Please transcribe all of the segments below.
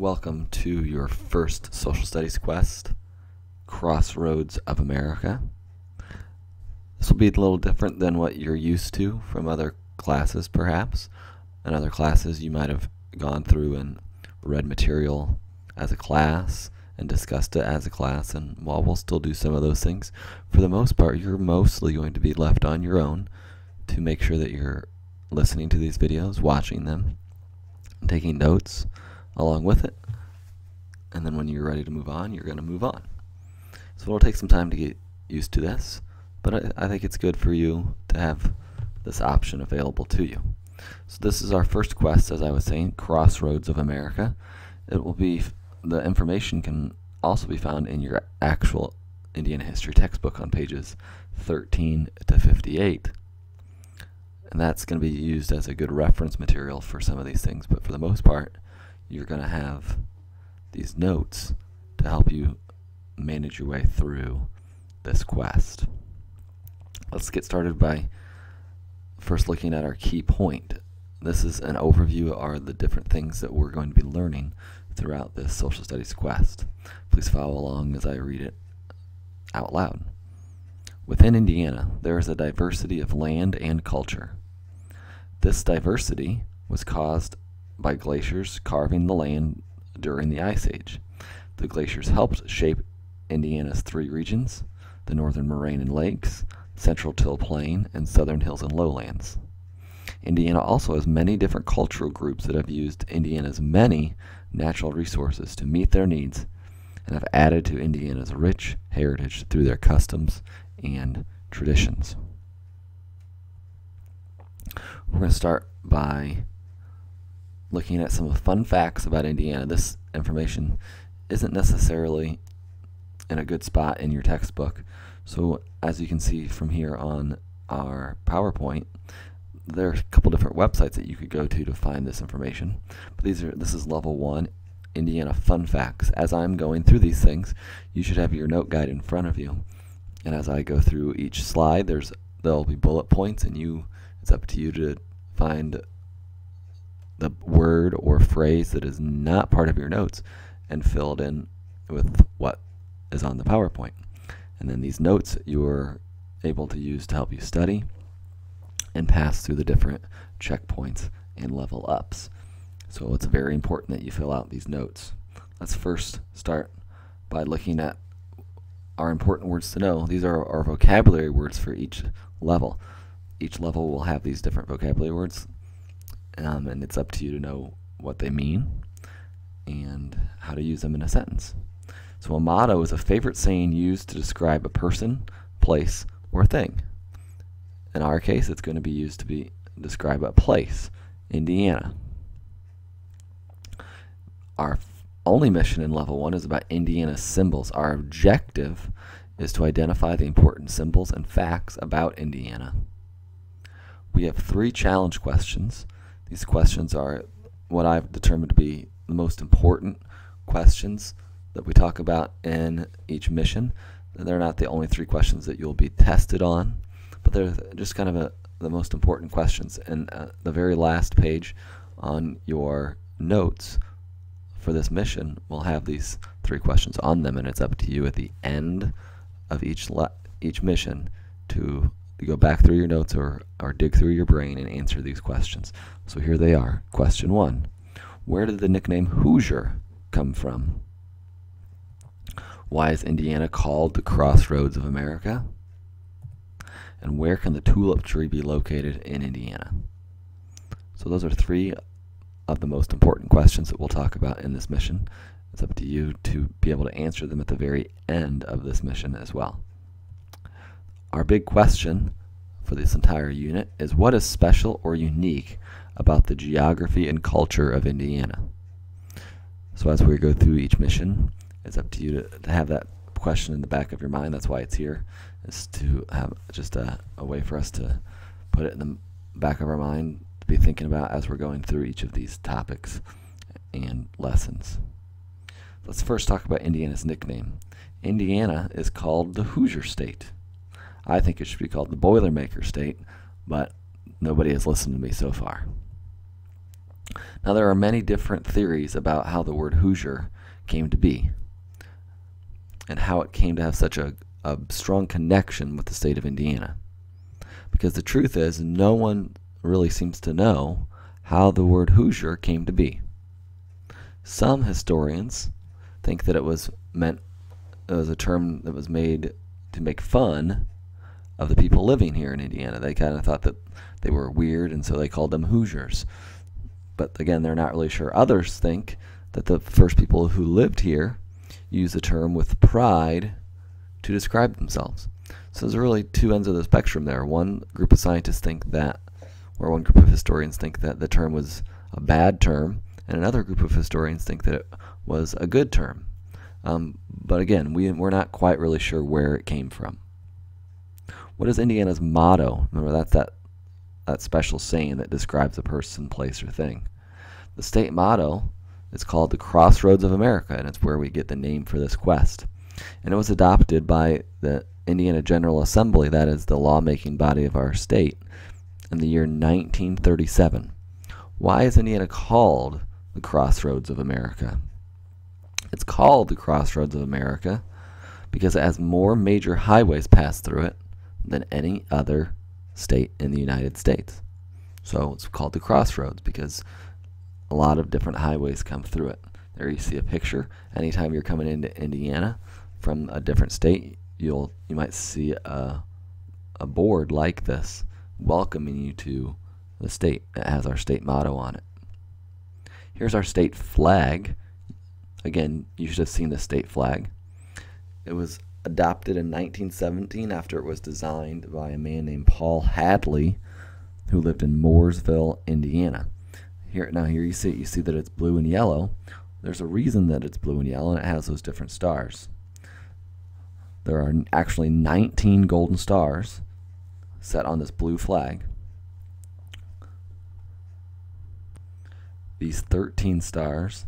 Welcome to your first social studies quest, Crossroads of America. This will be a little different than what you're used to from other classes, perhaps. In other classes, you might have gone through and read material as a class and discussed it as a class, and while we'll still do some of those things, for the most part, you're mostly going to be left on your own to make sure that you're listening to these videos, watching them, and taking notes along with it, and then when you're ready to move on, you're going to move on. So it'll take some time to get used to this, but I think it's good for you to have this option available to you. So this is our first quest, as I was saying, Crossroads of America. It will be, the information can also be found in your actual Indiana history textbook on pages 13 to 58. And that's going to be used as a good reference material for some of these things, but for the most part, you're going to have these notes to help you manage your way through this quest. Let's get started by first looking at our key point. This is an overview of the different things that we're going to be learning throughout this social studies quest. Please follow along as I read it out loud. Within Indiana, there is a diversity of land and culture. This diversity was caused by glaciers carving the land during the Ice Age. The glaciers helped shape Indiana's three regions: the northern moraine and lakes, central till plain, and southern hills and lowlands. Indiana also has many different cultural groups that have used Indiana's many natural resources to meet their needs and have added to Indiana's rich heritage through their customs and traditions. We're going to start by looking at some of the fun facts about Indiana. This information isn't necessarily in a good spot in your textbook. So as you can see from here on our PowerPoint, there are a couple different websites that you could go to find this information. But this is level 1, Indiana Fun Facts. As I'm going through these things, you should have your note guide in front of you. And as I go through each slide, there'll be bullet points, and it's up to you to find the word or phrase that is not part of your notes and fill it in with what is on the PowerPoint. And then these notes you're able to use to help you study and pass through the different checkpoints and level ups. So it's very important that you fill out these notes. Let's first start by looking at our important words to know. These are our vocabulary words for each level. Each level will have these different vocabulary words, and it's up to you to know what they mean and how to use them in a sentence. So a motto is a favorite saying used to describe a person, place, or thing. In our case, it's going to be used to describe a place, Indiana. Our only mission in level 1 is about Indiana symbols. Our objective is to identify the important symbols and facts about Indiana. We have 3 challenge questions. These questions are what I've determined to be the most important questions that we talk about in each mission. They're not the only 3 questions that you'll be tested on, but they're just kind of the most important questions. And the very last page on your notes for this mission will have these 3 questions on them, and it's up to you at the end of each mission to go back through your notes or dig through your brain and answer these questions. So here they are. Question 1. Where did the nickname Hoosier come from? Why is Indiana called the Crossroads of America? And where can the tulip tree be located in Indiana? So those are 3 of the most important questions that we'll talk about in this mission. It's up to you to be able to answer them at the very end of this mission as well. Our big question for this entire unit is, what is special or unique about the geography and culture of Indiana? So as we go through each mission, it's up to you to have that question in the back of your mind. That's why it's here, is to have just a way for us to put it in the back of our mind to be thinking about as we're going through each of these topics and lessons. Let's first talk about Indiana's nickname. Indiana is called the Hoosier State. I think it should be called the Boilermaker State, but nobody has listened to me so far. Now, there are many different theories about how the word Hoosier came to be and how it came to have such a strong connection with the state of Indiana. Because the truth is, no one really seems to know how the word Hoosier came to be. Some historians think that it was a term that was made to make fun of the people living here in Indiana. They kind of thought that they were weird, and so they called them Hoosiers. But again, they're not really sure. Others think that the first people who lived here used the term with pride to describe themselves. So there's really two ends of the spectrum there. One group of scientists think that, or one group of historians think that the term was a bad term, and another group of historians think that it was a good term. But again, we're not quite really sure where it came from. What is Indiana's motto? Remember, that's that special saying that describes a person, place, or thing. The state motto is called the Crossroads of America, and it's where we get the name for this quest. And it was adopted by the Indiana General Assembly, that is the lawmaking body of our state, in the year 1937. Why is Indiana called the Crossroads of America? It's called the Crossroads of America because it has more major highways pass through it than any other state in the United States. So it's called the Crossroads because a lot of different highways come through it. There you see a picture. Anytime you're coming into Indiana from a different state, you might see a board like this welcoming you to the state. It has our state motto on it. Here's our state flag. Again, you should have seen the state flag. It was adopted in 1917 after it was designed by a man named Paul Hadley, who lived in Mooresville, Indiana. Here you see that it's blue and yellow. There's a reason that it's blue and yellow, and it has those different stars. There are actually 19 golden stars set on this blue flag. These 13 stars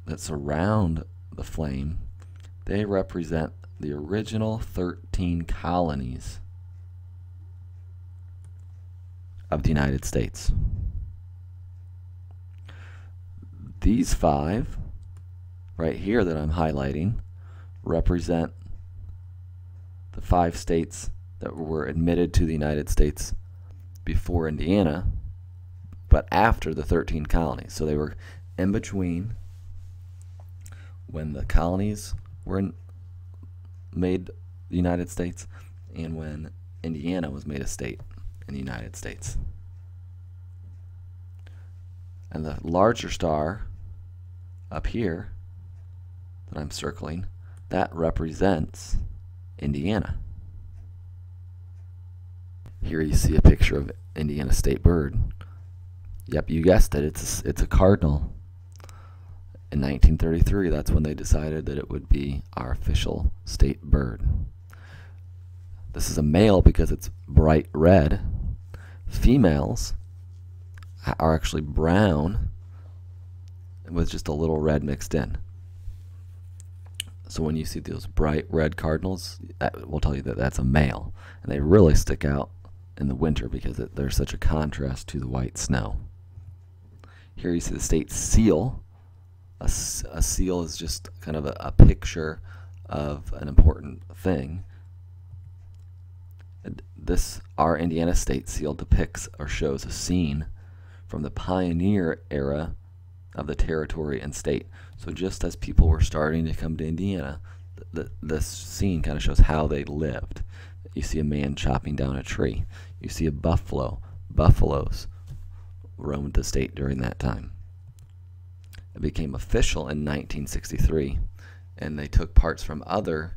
that surround the flame, they represent the original 13 colonies of the United States. These 5 right here that I'm highlighting represent the 5 states that were admitted to the United States before Indiana, but after the 13 colonies. So they were in between when the colonies were made the United States and when Indiana was made a state in the United States. And the larger star up here that I'm circling, that represents Indiana. Here you see a picture of Indiana state bird. Yep, you guessed it, it's a cardinal. In 1933, that's when they decided that it would be our official state bird. This is a male because it's bright red. Females are actually brown with just a little red mixed in. So when you see those bright red cardinals, that will tell you that that's a male. And they really stick out in the winter because they're such a contrast to the white snow. Here you see the state seal. A seal is just kind of a picture of an important thing. Our Indiana state seal depicts or shows a scene from the pioneer era of the territory and state. So just as people were starting to come to Indiana, this scene kind of shows how they lived. You see a man chopping down a tree. You see a buffalo. Buffaloes roamed the state during that time. It became official in 1963, and they took parts from other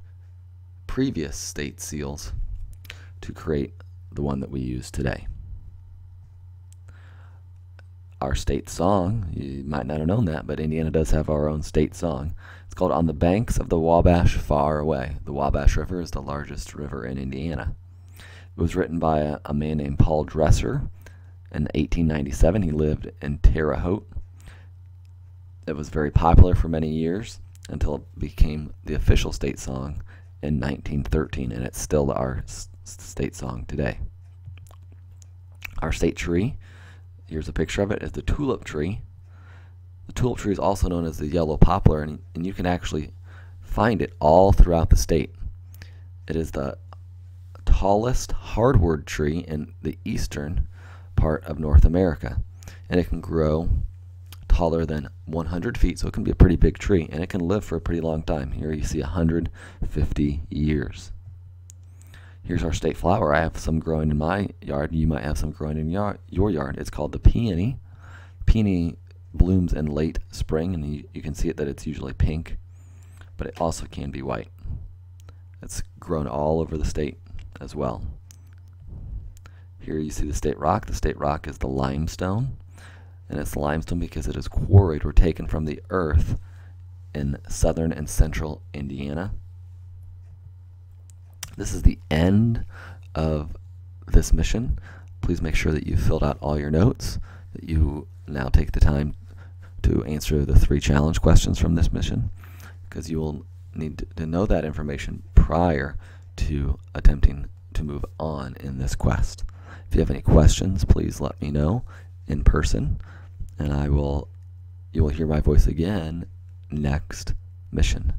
previous state seals to create the one that we use today. Our state song, you might not have known that, but Indiana does have our own state song. It's called On the Banks of the Wabash Far Away. The Wabash River is the largest river in Indiana. It was written by a man named Paul Dresser in 1897. He lived in Terre Haute. It was very popular for many years until it became the official state song in 1913, and it's still our state song today. Our state tree, Here's a picture of it. It's the tulip tree. The tulip tree is also known as the yellow poplar, and you can actually find it all throughout the state. It is the tallest hardwood tree in the eastern part of North America, and it can grow taller than 100 feet, so it can be a pretty big tree, and it can live for a pretty long time. Here you see 150 years. Here's our state flower. I have some growing in my yard. You might have some growing in your yard. It's called the peony. Peony blooms in late spring, and you can see it that it's usually pink, but it also can be white. It's grown all over the state as well. Here you see the state rock. The state rock is the limestone, and it's limestone because it is quarried or taken from the earth in southern and central Indiana. This is the end of this mission. Please make sure that you've filled out all your notes, that you now take the time to answer the 3 challenge questions from this mission, because you will need to know that information prior to attempting to move on in this quest. If you have any questions, please let me know in person, and you will hear my voice again next mission.